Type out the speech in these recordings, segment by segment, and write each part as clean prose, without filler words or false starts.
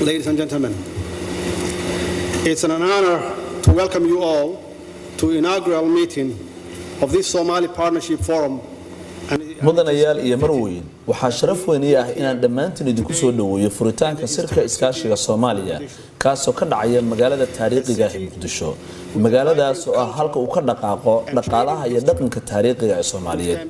Ladies and gentlemen, it's an honor to welcome you all to the inaugural meeting of this Somali Partnership Forum. mudanayaal iyo marweyn waxaa sharaf weyn ah inaan dhammaantiin idinku soo dhaweeyo furitaanka sirka iskaashiga Soomaaliya kaasoo ka dhacaya magaalada taariikhiga ah Muqdisho magaaladaas oo ah halka uu ka dhaqaaqo dhaqaalaha iyo dhaqanka taariikhiga ee Soomaaliyeed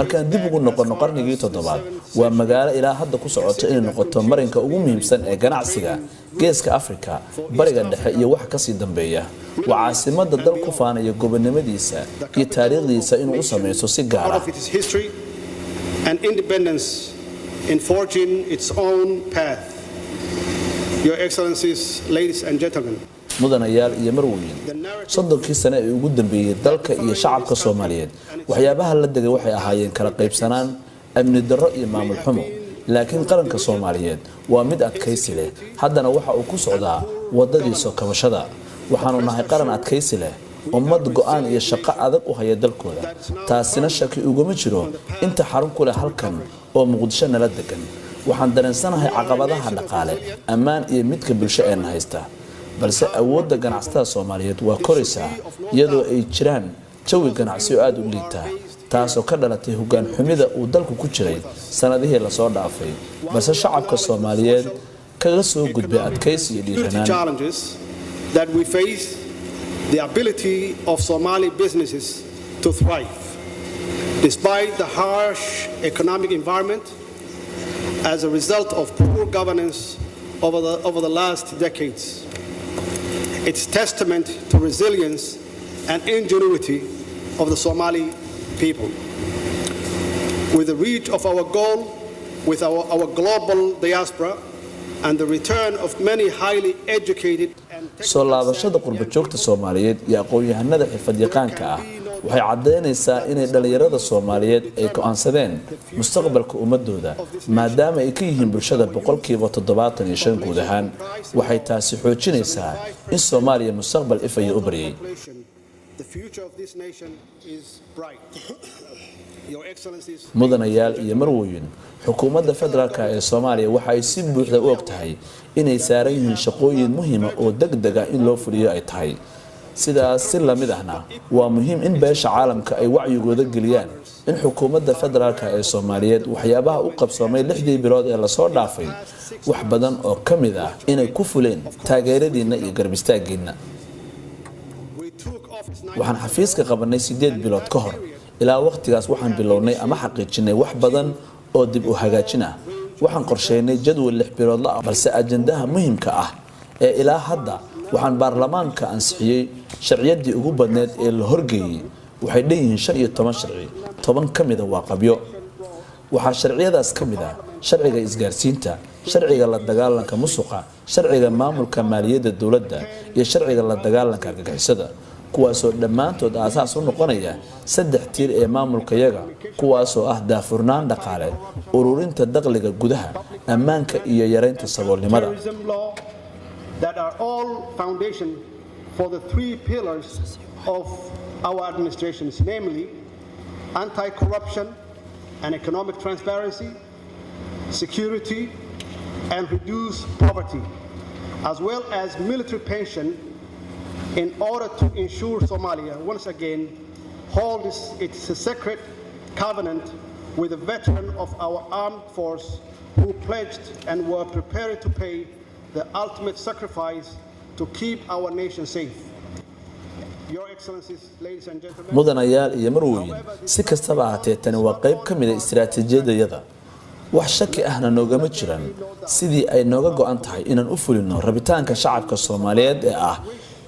markaan dib ugu noqono qarnigii 7aad waa magaalo ilaa hadda ku socota inay noqoto marinka ugu muhiimsan ee ganacsiga geeska Afrika bariga dhexe iyo wax ka sii dambeeya waa caasimada dal ku faanaya gobonimadiisa iyo taariikhdiisa inuu u sameeyo si gaar ah and independence in forging its own path. Your Excellencies, ladies and gentlemen, mudanayaal iyo marweyn soddonkii sano ee ugu dambeeyay dalka iyo shacabka Soomaaliyeed waxyaabaha la degay waxay ahaayeen kala qaybsanaan amni darro iyo maamul xumo laakiin qaranka Soomaaliyeed waa mid adkaysi leh haddana waxa uu ku socdaa wadadiisa kabashada waxaanu nahay qaran adkaysi leh ummad go'aan iyo shaqo adag u haya dalkooda taasina shaki uguma jiro inta xarun ku leh halkan oo Muqdisho nala degan waxaan dareensanahay caqabadaha dhaqaale ammaan iyo midka bulsho ee haysta balse awoodda ganacsatada Soomaaliyeed waa koraysaa iyadoo ay jiraan jawi ganacsi oo aad u liita taasoo ka dhalatay hoggaan xumida uu dalku ku jiray sanadihii la soo dhaafay balse shacabka Soomaaliyeed kaga soo gudbay adkaysi iyo dhiiranaan the ability of Somali businesses to thrive despite the harsh economic environment as a result of poor governance over the last decades. It's testament to resilience and ingenuity of the Somali people. With the reach of our goal, with our global diaspora, and the return of many highly educated soo laabashada qurba joogta Soomaaliyeed iyo aqoon-yahanada xirfad-yaqaanka ah waxay cadeynaysaa inay dhalinyarada Soomaaliyeed ay go'aansadeen mustaqbalka ummadooda maadaama ay ka yihiin bulshada 75% guud ahaan waxay taasi xoojinaysaa in Soomaaliya mustaqbal ifaya u bariyay mudanayaal iyo marweyn xukuumadda federaalka ee Soomaaliya waxa ay si buuxda u ogtahay inay saaran yihiin shaqooyin muhiim ah oo degdeg ah in loo fuliyo ay tahay sidaas si la mid ahna waa muhiim in beesha caalamka ay wacyigooda geliyaan in xukuumadda federaalka ee Soomaaliyeed waxyaabaha u qabsoomay 6 bilood ee la soo dhaafay wax badan oo kamid ah inay ku fuleen taageeradiina iyo garbistaagiina waxaan xafiiska qabanay 8 bilood ka hor ilaa waqtigaas waxaan bilownay ama xaqiijinay wax badan oo dib u hagaajin ah waxaan qorsheynay jadwal 6 bilood la balse ajandaha muhiimka ah ee ilaa hadda waxaan baarlamaanka ansixiyay sharciyadii ugu badneed ee la horgeeyay waxay dheeyihiin 15 sharci 10 kamid ah waa qabyo waxa sharciyadaas kamid ah sharciga isgaarsiinta sharciga la dagaalanka musuqa sharciga maamulka maaliyadda dawladda iyo sharciga la dagaalanka argagixisada kuwaasoo dhammaantood aasaas u noqonaya 3 tiir ee maamulkayaga kuwaasoo ah daafurnaan dhaqaale ururinta dakhliga gudaha ammaanka iyo yareynta saboolnimada that are all foundation for the 3 pillars of our administrations, namely anti-corruption and economic transparency, security and reduce poverty, as well as military pension in order to ensure Somalia once again holds its sacred covenant with a veteran of our armed force who pledged and were prepared to pay the ultimate sacrifice to keep our nation safe. Your Excellencies, ladies and gentlemen, mudanayaal iyo marweyn si kastaba ahaatee tani waa qayb ka mid ah istiraatiijiyadda wax shaki ahna noogama jiraan sidii ay nooga go'an tahay inaan u fulino rabitaanka shacabka Soomaaliyeed ee ah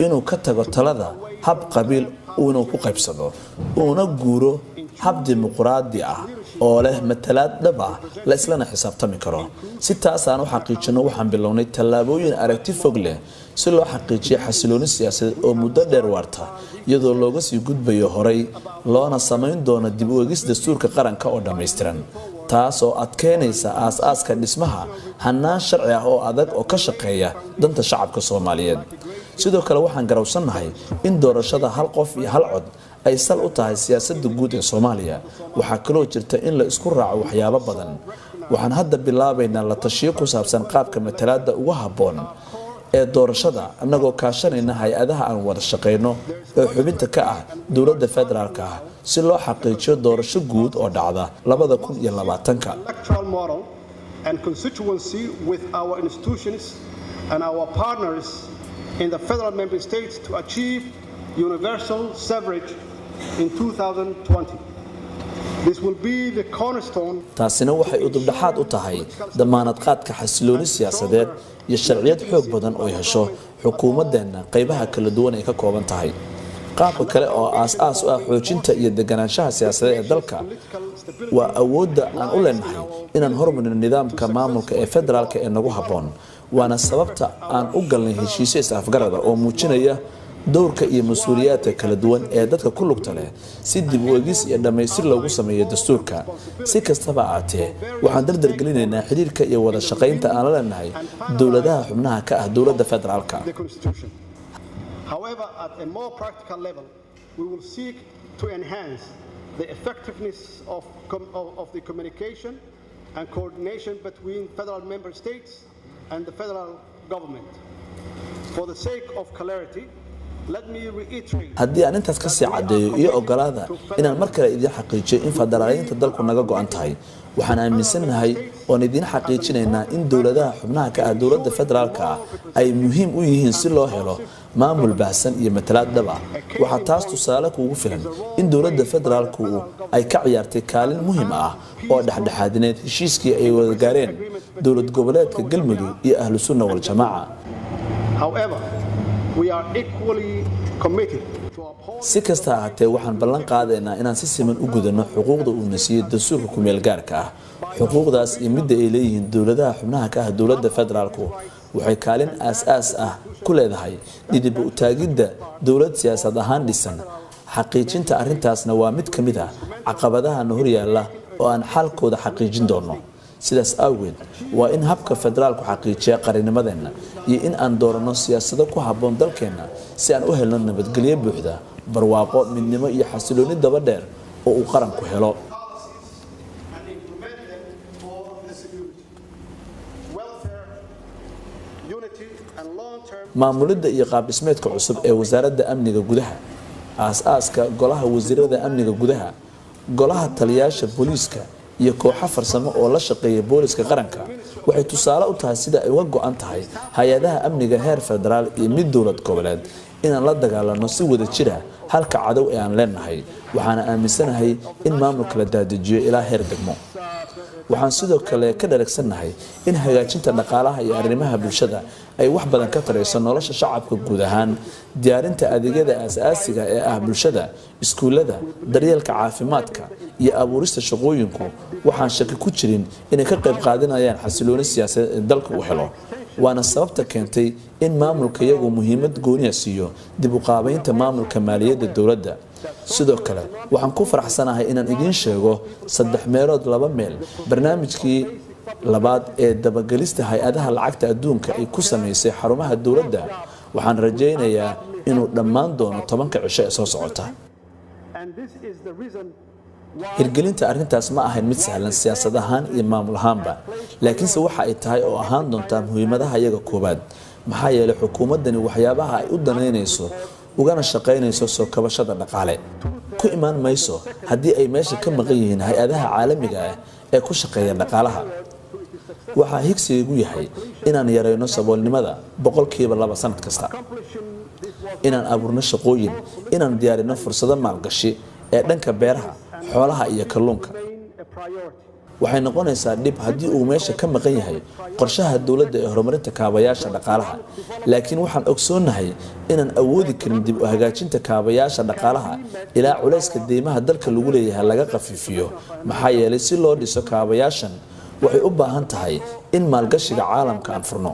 inuu ka tago talada hab qabiil uu ku qaybsado una guuro hab dimuqraadi ah oo leh matalaad dhab ah la islana xisaabtami karo si taas aan u xaqiijino waxaan bilownay tallaabooyin aragti fog leh si loo xaqiijiyo xasilooni siyaasadeed oo muddo dheer waarta iyadoo looga sii gudbayo horay loona samayn doono dib u eegis dastuurka qaranka oo dhammaystiran taas oo adkeynaysa aas-aaska dhismaha hannaan sharci ah oo adag oo ka shaqeeya danta shacabka Soomaaliyeed sidoo kale waxaan garowsanahay in doorashada hal qof iyo hal cod ay sal u tahay siyaasadda guud ee Soomaaliya waxa kaloo jirta in la isku raaco waxyaabo badan waxaan hadda bilaabaynaa la tashiyo ku saabsan qaabka matalaadda ugu habboon ee doorashada annagoo kaashanayna hay-adaha aan wada shaqeyno ee xubinta ka ah dowladda federaalka ah si loo xaqiijiyo doorasho guud oo dhacda 2020 and constituency with our institutions and our partners in the federal member states to achieve universal suffrage in 2020. This will be the cornerstone. taasina waxay u dubdhaxaad u tahay damaanad qaadka xasilooni siyaasadeed iyo sharciyad xoog badan oo hesho xukuumaddeena qaybaha kala duwan ay ka kooban tahay qaabka kale oo aas-aas u ah xoojinta iyo deganaanshaha siyaasadeed ee dalka waa awoodda aan u leenahay inaan hormarino nidaamka maamulka ee federaalka ee nagu habboon waana sababta aan u galnay heshiisyo is-afgarada oo muujinaya dowrka iyo mas'uuliyaadka kala duwan ee dadka ku lugta leh si dib u eegis iyo dhammaystir loogu sameeyo dastuurka si kastaba aatee waxaan dardar gelinaynaa xiriirka iyo wada shaqaynta aan la leenahay dowladaha xubnaha ka ah dowladda federaalka However, at a more practical level, we will seek to enhance the effectiveness of the communication and coordination between federal member states and the federal government. For the sake of clarity, haddii aan intaas ka sii cadeeyo iyo ogolaada inaan mar kale idin xaqiijiyo in federaaliyiinta dalku naga go'an tahay waxaan aaminsanahay oon idin xaqiijinaynaa in dowladaha xubnaha ka ah dowladda federaalka ah ay muhiim u yihiin si loo helo maamul baahsan iyo matalaad dhab ah waxaa taas tusaale kuugu filan in dowladda federaalku ay ka ciyaartay kaalin muhiim ah oo dhexdhexaadineed heshiiskii ay wada gaareen dowlad goboleedka Galmudug iyo ahlu sunna wal jamaa si kasta ahaatee waxaan ballan qaadaynaa inaan si siman u gudano xuquuqda uu nasiiyay dastuurka ku meel gaarka ah xuquuqdaas iyo midda ay leeyihiin dowladaha xubnaha ka ah dowladda federaalku waxay kaalin aas-aas ah ku leedahay dib u taagidda dowlad siyaasad ahaan dhisan xaqiijinta arrintaasna waa mid ka mid ah caqabadaha hor yaalla oo aan xalkooda xaqiijin doono sidaas awgeed waa in habka federaalku xaqiijiya qarinimadeena iyo in aan doorano siyaasado ku habboon dalkeena si aan u helno nabadgelyo buuxda barwaaqo midnimo iyo xasilooni daba dheer oo uu qaranku helo maamulidda iyo qaab dhismeedka cusub ee wasaaradda amniga gudaha aas-aaska golaha wasiirada amniga gudaha golaha taliyaasha booliiska iyo kooxo farsamo oo la shaqeeya booliska qaranka waxay tusaale u tahay sida ay uga go'an tahay hay-adaha amniga heer federaal iyo mid dowlad goboleed inaan la dagaalano si wada jira halka cadow ee aan leenahay waxaana aaminsanahay in maamulka la daadajiyo ilaa heer degmo waxaan sidoo kale ka dhaleegsanahay in hagaajinta dhaqaalaha iyo arrimaha bulshada ay wax badan ka tarayso nolosha shacabka guud ahaan diyaarinta adeegyada aasaasiga ee ah bulshada iskuulada daryeelka caafimaadka iyo abuurista shaqooyinku waxaan shaki ku jirin inay ka qayb qaadanayaan xasilooni siyaasadeed ee dalka uu helo waana sababta keentay in maamulka iyagu muhiimad gooniya siiyo dib u qaabaynta maamulka maaliyadda dowladda sidoo kale waxaan ku faraxsanahay inaan idiin sheego 3 meelood 2 meel barnaamijkii labaad ee dabagalista hay-adaha lacagta adduunka ay ku sameysay xarumaha dowladda waxaan rajaynayaa inuu dhammaan doono 10 cisho ee soo socota hirgelinta arrintaas ma ahayn mid sahlan siyaasad ahaan iyo maamul ahaanba laakiinse waxa ay tahay oo ahaan doontaa muhiimadaha iyaga koobaad maxaa yeelay xukuumaddani waxyaabaha ay u danaynayso ugana shaqaynayso soo kabashada dhaqaale ku imaan mayso haddii ay meesha ka maqan yihiin hay-adaha caalamiga ah ee ku shaqeeya dhaqaalaha waxaa higsigu yahay inaan yareyno saboolnimada 2% sanad kasta inaan abuurno shaqooyin inaan diyaarino fursado maalgashi ee dhanka beeraha xoolaha iyo kalluunka waxay noqonaysaa dhib haddii uu meesha ka maqan yahay qorshaha dowladda ee horumarinta kaabayaasha dhaqaalaha laakiin waxaan ogsoonahay inaan awoodi karin dib u hagaajinta kaabayaasha dhaqaalaha ilaa culayska deymaha dalka lagu leeyahay laga khafiifiyo maxaa yeelay si loo dhiso kaabayaashan waxay u baahan tahay in maalgashiga caalamka aan furno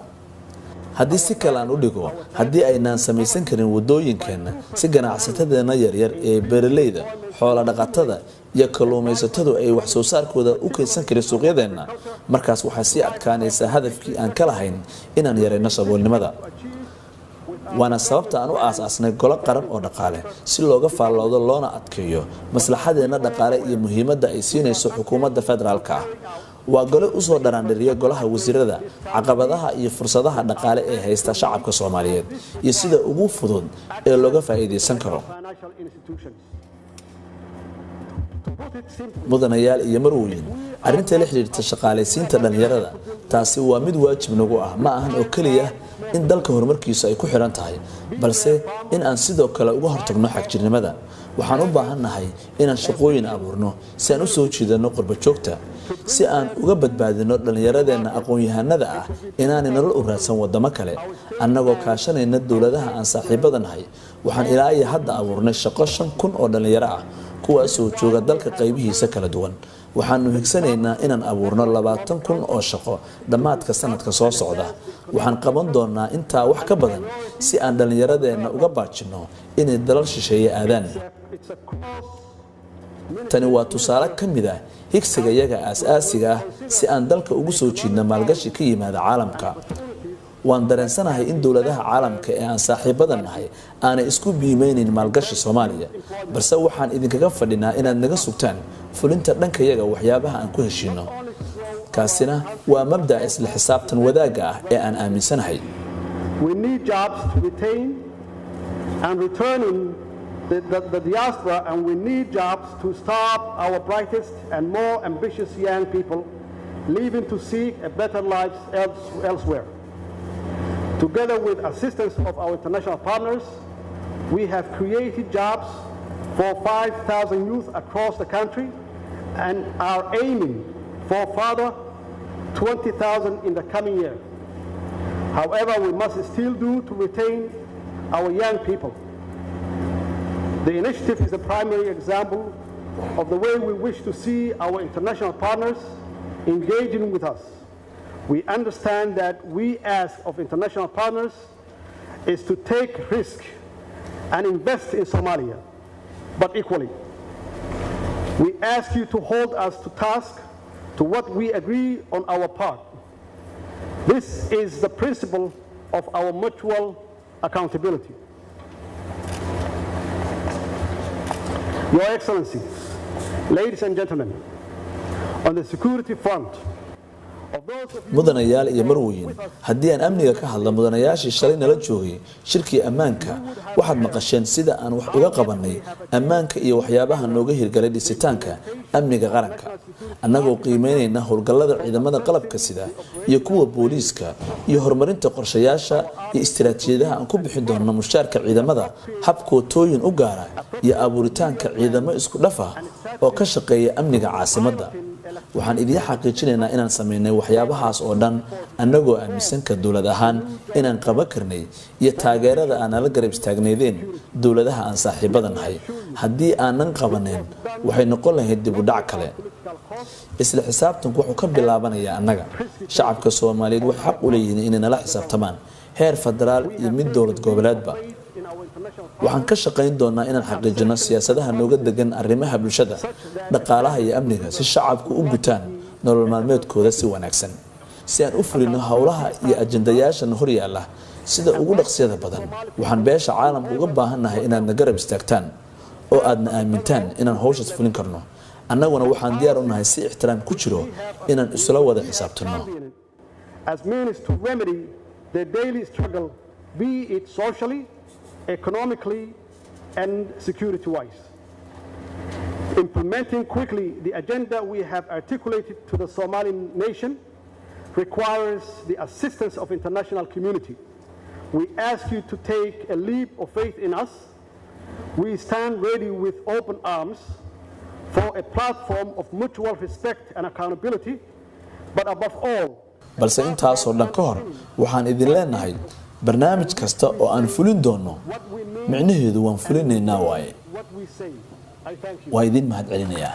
haddii si kale aan u dhigo haddii aynaan samaysan karin wadooyinkeenna si ganacsatadeenna yaryar ee beeralayda xoola dhaqatada iyo kalluumaysatadu ay wax soo saarkooda u keensan karin suuqyadeenna markaas waxaa sii adkaanaysaa hadafkii aan ka lahayn inaan yarayno saboolnimada waana sababta aan u aasaasnay golo qaran oo dhaqaale si looga faalloodo loona adkeeyo maslaxadeenna dhaqaale iyo muhiimadda ay siinayso xukuumadda federaalka ah waa gole u soo dharaandhiriya golaha wasiirada caqabadaha iyo fursadaha dhaqaale ee haysta shacabka Soomaaliyeed iyo sida ugu fudud ee looga faa'iideysan karo mudanayaal iyo marwooyin arrinta la xiriirta shaqaalaysiinta dhalinyarada taasi waa mid waajib nagu ah ma ahan oo kaliya in dalka horumarkiisu ay ku xiran tahay balse in aan sidoo kale uga hortagno xagjirnimada waxaan u baahanahay inaan shaqooyin abuurno si aan u soo jiidano qurba joogta si aan uga badbaadino dhalinyaradeenna aqoon-yahanada ah inaanay nolol u raadsan wadamo kale annagoo kaashanayna dowladaha aan saaxiibada nahay waxaan ilaa iyo hadda abuurnay shaqo 5,000 oo dhalinyaro ah kuwaasoo jooga dalka qaybihiisa kala duwan waxaanu higsanaynaa inaan abuurno 20,000 oo shaqo dhammaadka sanadka soo socda waxaan qaban doonaa intaa wax ka badan si aan dhalinyaradeenna uga baajino inay dalal shisheeye aadaan tani waa tusaale ka mid ah higsiga iyaga aasaasiga ah si aan dalka ugu soo jiidno maalgashi ka yimaada caalamka waan dareensanahay in dowladaha caalamka ee aan saaxiibada nahay aanay isku biimeynin maalgashi Soomaaliya balse waxaan idinkaga fadhinaa inaad naga sugtaan fulinta dhanka iyaga waxyaabaha aan ku heshiino kaasina waa mabda isla xisaabtan wadaaga ah ee aan aaminsanahay we need jobs to retain and returning the diaspora and we need jobs to stop our brightest and more ambitious young people leaving to seek a better life elsewhere. Together with assistance of our international partners, we have created jobs for 5,000 youth across the country and are aiming for further 20,000 in the coming year. However, we must still do to retain our young people. The initiative is a primary example of the way we wish to see our international partners engaging with us. We understand that we ask of international partners is to take risk and invest in Somalia, but equally, we ask you to hold us to task to what we agree on our part. This is the principle of our mutual accountability. Your Excellency, ladies and gentlemen, on the security front, mudanayaal iyo marwooyin haddii aan amniga ka hadla mudanayaashii shalay nala joogay shirkii ammaanka waxaad maqasheen sida aan wax uga qabanay ammaanka iyo waxyaabaha nooga hirgalay dhisitaanka amniga qaranka annagoo qiimeynayna howlgallada ciidamada qalabka sida iyo kuwa booliiska iyo horumarinta qorshayaasha iyo istiraatiijiyadaha aan ku bixin doono mushaarka ciidamada habkootooyin u gaara iyo abuuritaanka ciidamo isku dhaf ah oo ka shaqeeya amniga caasimadda waxaan idin xaqiijinaynaa inaan sameynay waxyaabahaas oo dhan annagoo aaminsan ka dowlad ahaan inaan qaban karnay iyo taageerada aan la garab istaagnaydeen dowladaha aan saaxiibada nahay haddii aanan qabaneyn waxay noqon lahayd dib u dhac kale isla xisaabtanku wuxuu ka bilaabanayaa annaga shacabka Soomaaliyeed wax xaq u leeyihiin inay nala xisaabtamaan heer federaal iyo mid dowlad goboleedba waxaan ka shaqayn doonaa inaan xaqiijino siyaasadaha nooga degan arrimaha bulshada dhaqaalaha iyo amniga si shacabku u gutaan nolol maalmeedkooda si wanaagsan si aan u fulino howlaha iyo ajendayaashan hor yaala sida ugu dhaqsiyada badan waxaan beesha caalamka uga baahanahay inaad na garab istaagtaan oo aadna aamintaan inaan hawshaas fulin karno annaguna waxaan diyaar u nahay si ixtiraam ku jiro inaan isla wada xisaabtano as means to remedy the daily struggle be it socially economically and security-wise. Implementing quickly the agenda we have articulated to the Somali nation requires the assistance of international community. We ask you to take a leap of faith in us. We stand ready with open arms for a platform of mutual respect and accountability, but above all, balse intaasoo dhan ka hor waxaan idin leenahay barnaamij kasta oo aan fulin doono micnaheedu waan fulinaynaa waaye waa idin mahadcelinayaa